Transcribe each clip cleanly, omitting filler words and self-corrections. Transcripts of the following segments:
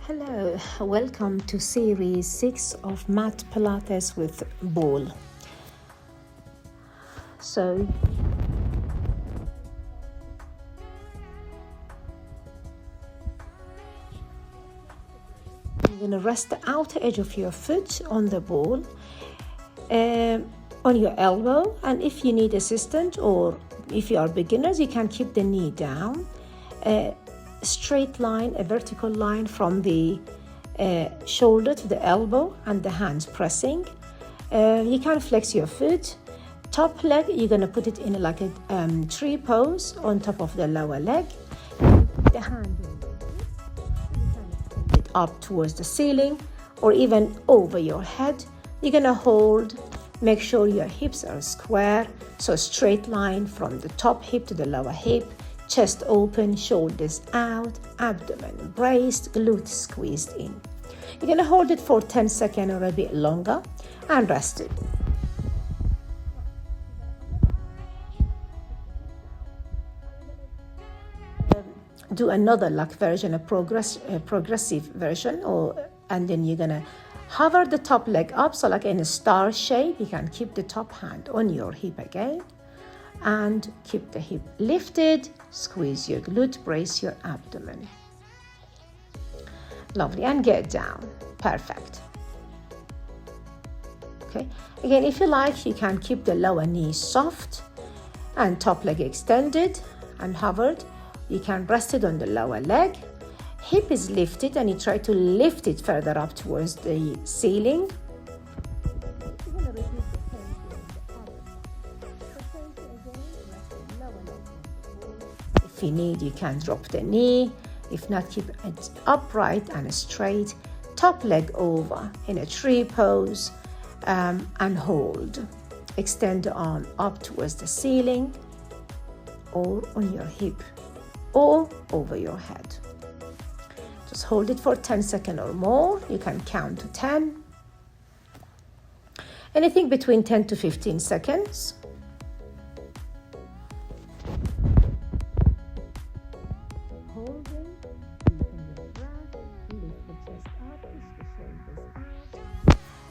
Hello, welcome to series 6 of mat Pilates with ball. So you're going to rest the outer edge of your foot on the ball, on your elbow, and if you need assistance or if you are beginners, you can keep the knee down. Straight line, a vertical line from the shoulder to the elbow and the hands pressing. You can flex your foot. Top leg, you're going to put it in like a tree pose on top of the lower leg. The hand it up towards the ceiling or even over your head. You're going to hold, make sure your hips are square, so straight line from the top hip to the lower hip. Chest open, shoulders out, abdomen braced, glute squeezed in. You're going to hold it for 10 seconds or a bit longer and rest it. Do another like version, a progressive version, and then you're going to hover the top leg up, so like in a star shape. You can keep the top hand on your hip again. And keep the hip lifted, squeeze your glute, brace your abdomen. Lovely, and get down. Perfect. Okay, again, if you like, you can keep the lower knee soft and top leg extended and hovered. You can rest it on the lower leg. Hip is lifted and you try to lift it further up towards the ceiling. If you need, you can drop the knee. If not, keep it upright and straight. Top leg over in a tree pose and hold. Extend the arm up towards the ceiling or on your hip or over your head. Just hold it for 10 seconds or more. You can count to 10. Anything between 10 to 15 seconds.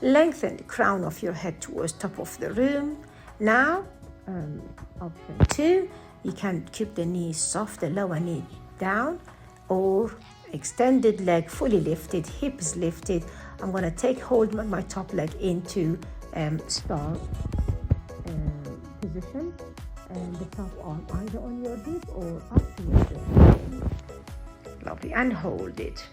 Lengthen the crown of your head towards top of the room. Now, option 2, you can keep the knee soft, the lower knee down, or extended leg fully lifted, hips lifted. I'm going to hold my top leg into star position, and the top arm either on your hip or up towards the ceiling. Lovely, and hold it.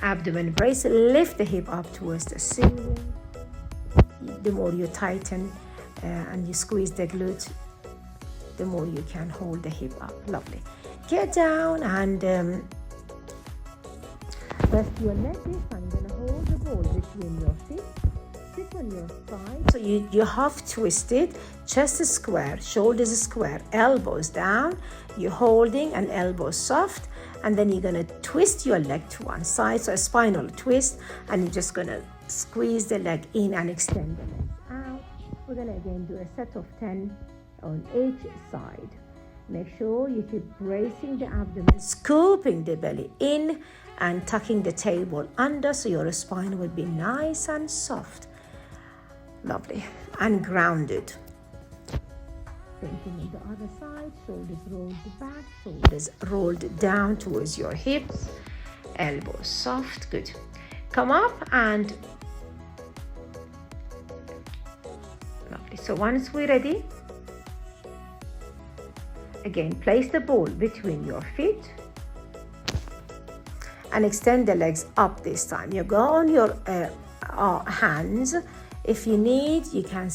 Abdomen brace, lift the hip up towards the ceiling. The more you tighten and you squeeze the glute, the more you can hold the hip up. Lovely. Get down and rest your leg. I'm going to hold the ball between your feet. Sit on your side. So you half twisted, chest is square, shoulders is square, elbows down. You're holding and elbows soft. And then you're going to twist your leg to one side, so a spinal twist, and you're just going to squeeze the leg in and extend the legs out. We're going to again do a set of 10 on each side. Make sure you keep bracing the abdomen, scooping the belly in and tucking the tailbone under so your spine will be nice and soft. Lovely. And grounded. Same thing on the other side, shoulders rolled back, shoulders rolled down towards your hips, elbows soft, good. Come up and lovely. So once we're ready, again, place the ball between your feet and extend the legs up this time. You go on your hands. If you need, you can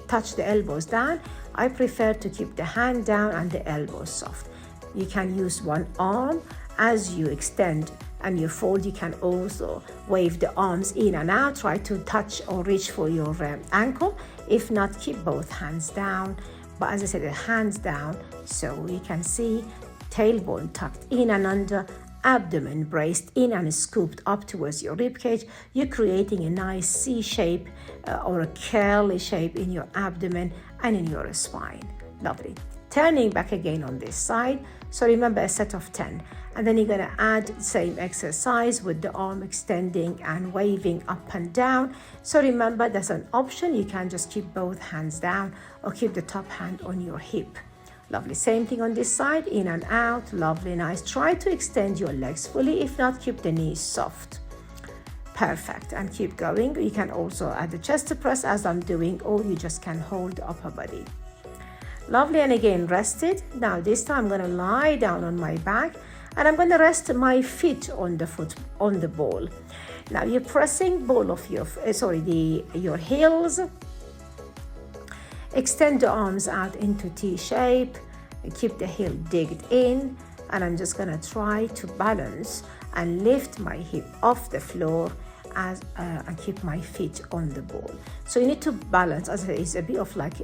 touch the elbows down. I prefer to keep the hand down and the elbows soft. You can use one arm as you extend and you fold. You can also wave the arms in and out, try to touch or reach for your ankle. If not, keep both hands down, but as I said, the hands down, so you can see tailbone tucked in and under, abdomen braced in and scooped up towards your ribcage. You're creating a nice C shape or a curly shape in your abdomen and in your spine. Lovely. turning back again on this side. So remember, a set of 10. And then you're gonna add same exercise with the arm extending and waving up and down. So remember, that's an option. You can just keep both hands down or keep the top hand on your hip. Lovely. Same thing on this side, in and out. Lovely, nice. Try to extend your legs fully. If not, keep the knees soft. Perfect. And keep going. You can also add the chest press as I'm doing, or you just can hold the upper body. Lovely. And again, rested. Now this time I'm going to lie down on my back and I'm going to rest my feet on the ball. Now you're pressing ball of your heels. Extend the arms out into T shape and keep the heel digged in. And I'm just going to try to balance and lift my hip off the floor and keep my feet on the ball. So you need to balance, as it's a bit of like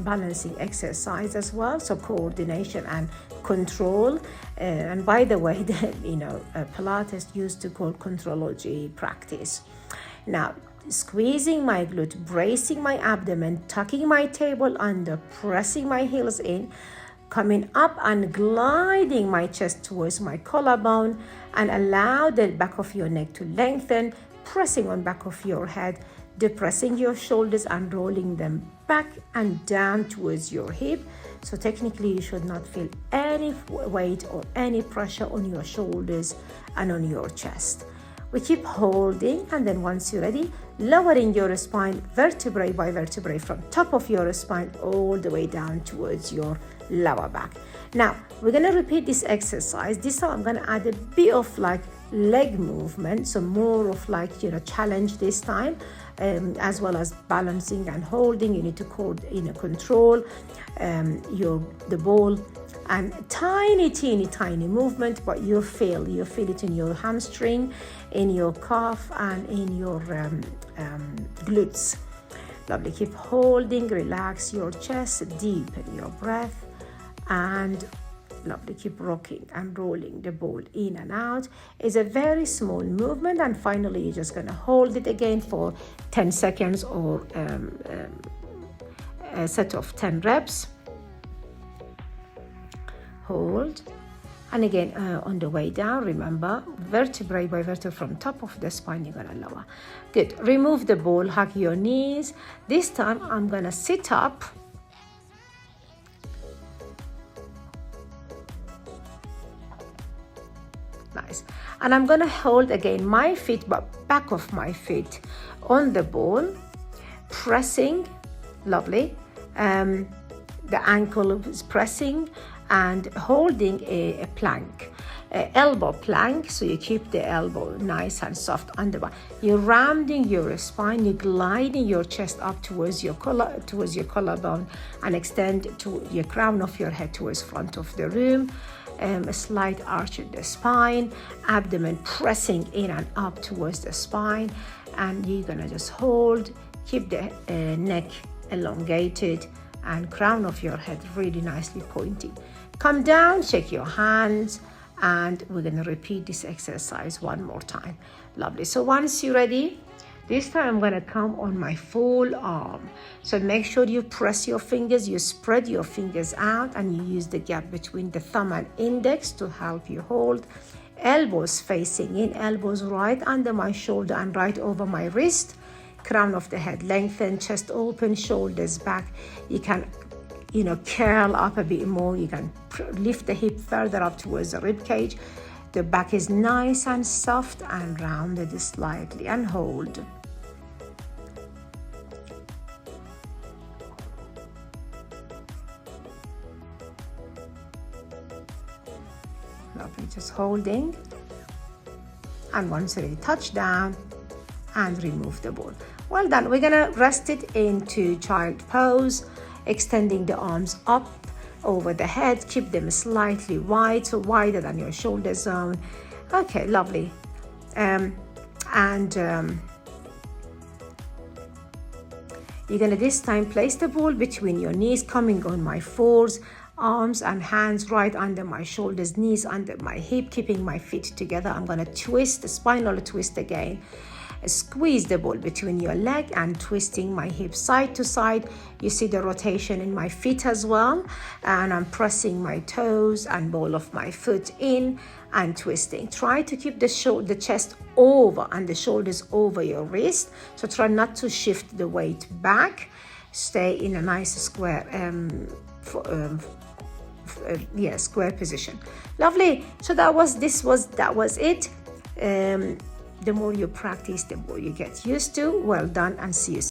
balancing exercise as well. So coordination and control. And by the way, Pilates used to call contrology practice. Now, squeezing my glute, bracing my abdomen, tucking my table under, pressing my heels in, coming up and gliding my chest towards my collarbone, and allow the back of your neck to lengthen, pressing on back of your head, depressing your shoulders and rolling them back and down towards your hip. So technically you should not feel any weight or any pressure on your shoulders and on your chest. We keep holding, and then once you're ready, lowering your spine vertebrae by vertebrae from top of your spine all the way down towards your lower back. Now we're going to repeat this exercise. This time I'm going to add a bit of like leg movement, so more of like challenge this time, as well as balancing and holding. You need to control the ball, and tiny movement, but you feel it in your hamstring, in your calf, and in your glutes. Lovely. Keep holding. Relax your chest, deepen your breath, and lovely. Keep rocking and rolling the ball in and out. It's a very small movement, and finally you're just going to hold it again for 10 seconds or a set of 10 reps. Hold, and again on the way down, remember, vertebrae by vertebrae from top of the spine, you're gonna lower. Good. Remove the ball, hug your knees. This time I'm gonna sit up. Nice. And I'm gonna hold again my feet, but back of my feet on the ball, pressing. Lovely. The ankle is pressing and holding a plank, elbow plank. So you keep the elbow nice and soft under. You're rounding your spine. You're gliding your chest up towards your collarbone, and extend to your crown of your head towards front of the room. A slight arch of the spine, abdomen pressing in and up towards the spine, and you're gonna just hold. Keep the neck elongated and crown of your head really nicely pointing. Come down, shake your hands, and we're going to repeat this exercise one more time. Lovely. So once you're ready, this time I'm going to come on my full arm. So make sure you press your fingers, you spread your fingers out, and you use the gap between the thumb and index to help you hold. Elbows facing in, elbows right under my shoulder and right over my wrist. Crown of the head lengthen, chest open, shoulders back. You can curl up a bit more. You can lift the hip further up towards the rib cage. The back is nice and soft and rounded slightly, and hold. Lovely, just holding. And once ready, touch down and remove the ball. Well done. We're gonna rest it into child pose, extending the arms up over the head. Keep them slightly wide, so wider than your shoulder zone. Okay, lovely. You're gonna this time place the ball between your knees, coming on my fours, arms and hands right under my shoulders, knees under my hip, keeping my feet together. I'm gonna twist, the spinal twist again. Squeeze the ball between your leg and twisting my hips side to side. You see the rotation in my feet as well, and I'm pressing my toes and ball of my foot in and twisting. Try to keep the chest over and the shoulders over your wrist, so try not to shift the weight back. Stay in a nice square square position. Lovely. So that was it. The more you practice, the more you get used to. Well done, and see you soon.